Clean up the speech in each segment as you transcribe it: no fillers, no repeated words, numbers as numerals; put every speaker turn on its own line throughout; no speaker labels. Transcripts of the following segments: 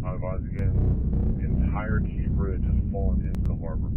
Otherwise, again, the entire key bridge has fallen into the harbor.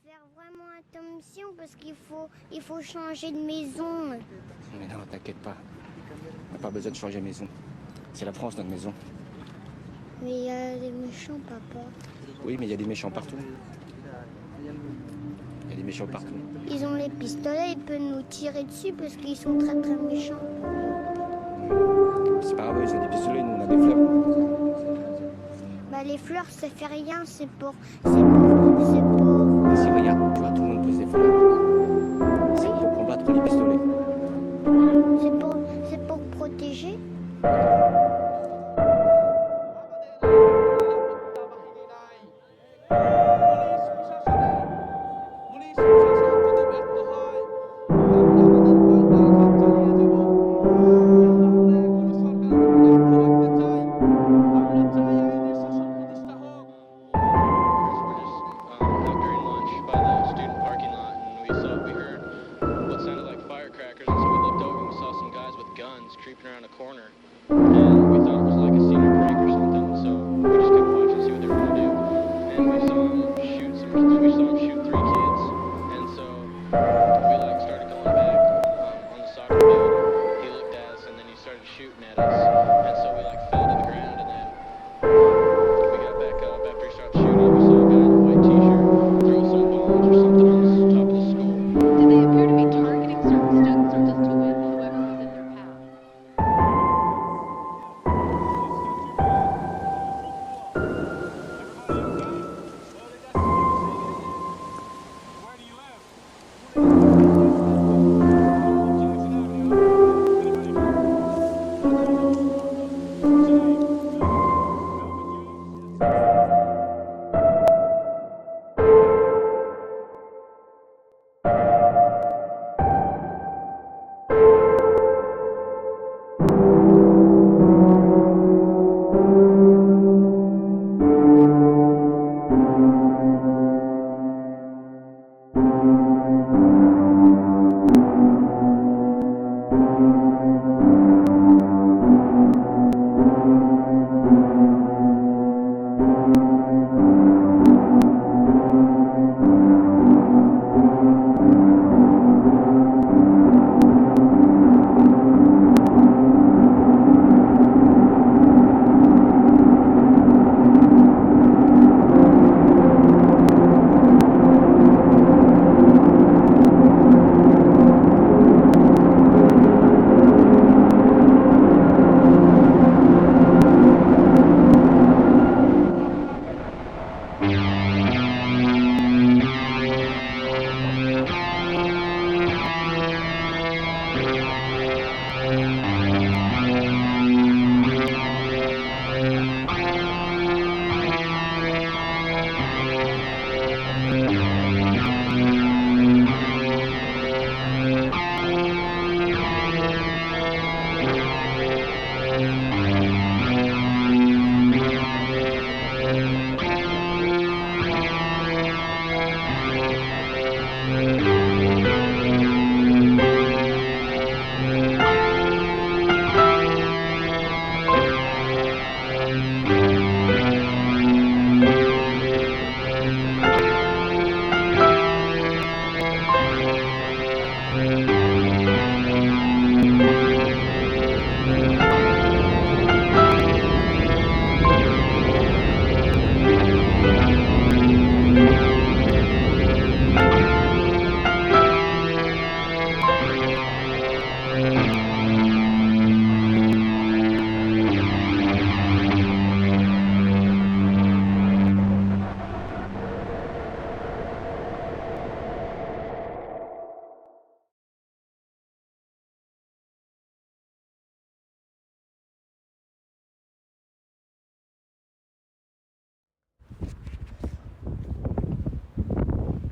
Faire vraiment attention parce qu'il faut changer de maison.
Mais non, t'inquiète pas. On n'a pas besoin de changer de maison. C'est la France, notre maison.
Mais il y a des méchants, papa.
Oui, mais il y a des méchants partout. Il y a des méchants partout.
Ils ont les pistolets, ils peuvent nous tirer dessus parce qu'ils sont très très méchants.
C'est pas grave, ils ont des pistolets, nous on a des fleurs.
Bah les fleurs ça fait rien, c'est pour...
Mais si, regarde, tu vois, tout le monde pose des fleurs. C'est pour combattre les pistolets.
C'est pour protéger.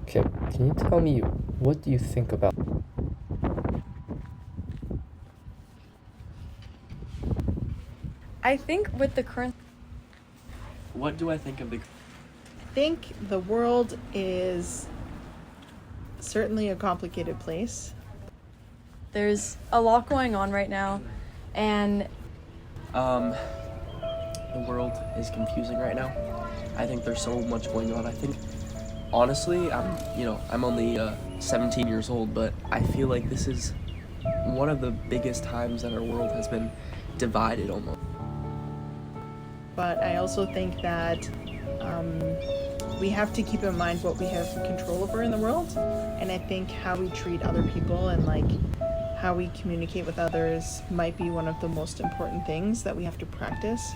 Okay, can you tell me, what do you think about...
I think with the current...
What do I think of the...
I think the world is certainly a complicated place.
There's a lot going on right now, and
The world is confusing right now. I think there's so much going on. I think, honestly, I'm only 17 years old, but I feel like this is one of the biggest times that our world has been divided almost.
But I also think that we have to keep in mind what we have control over in the world, and I think how we treat other people and like how we communicate with others might be one of the most important things that we have to practice.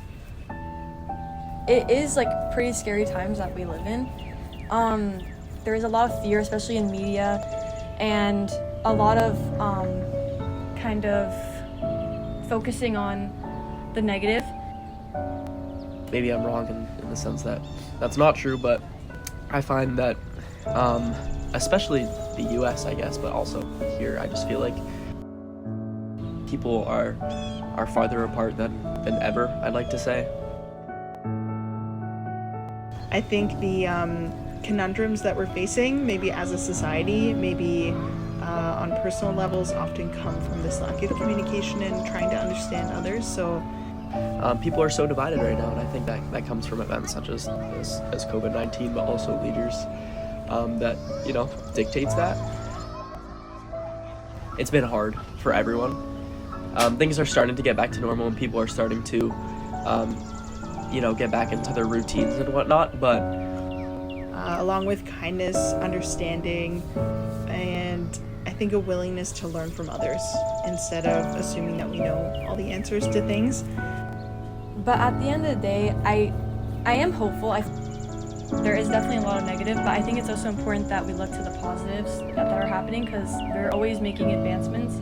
it is like pretty scary times that we live in. There is a lot of fear, especially in media, and a lot of kind of focusing on the negative.
Maybe I'm wrong in the sense that that's not true, but I find that, especially the US, I guess, but also here, I just feel like people are farther apart than ever, I'd like to say.
I think the conundrums that we're facing, maybe as a society, maybe on personal levels, often come from this lack of communication and trying to understand others. So
People are so divided right now, and I think that comes from events such as COVID-19, but also leaders that, dictates that. It's been hard for everyone. Things are starting to get back to normal, and people are starting to, get back into their routines and whatnot, but...
along with kindness, understanding, and I think a willingness to learn from others instead of assuming that we know all the answers to things.
But at the end of the day, I am hopeful. There is definitely a lot of negative, but I think it's also important that we look to the positives that are happening, because they're always making advancements.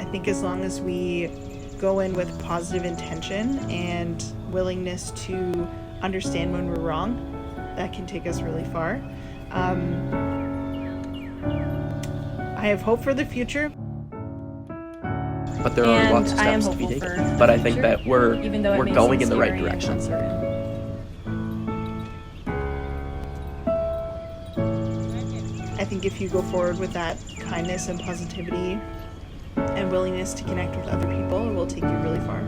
I think as long as we go in with positive intention and willingness to understand when we're wrong, that can take us really far. I have hope for the future.
But there are lots of steps to be taken. But I think that we're going in the right direction.
I think if you go forward with that kindness and positivity and willingness to connect with other people, it will take you really far.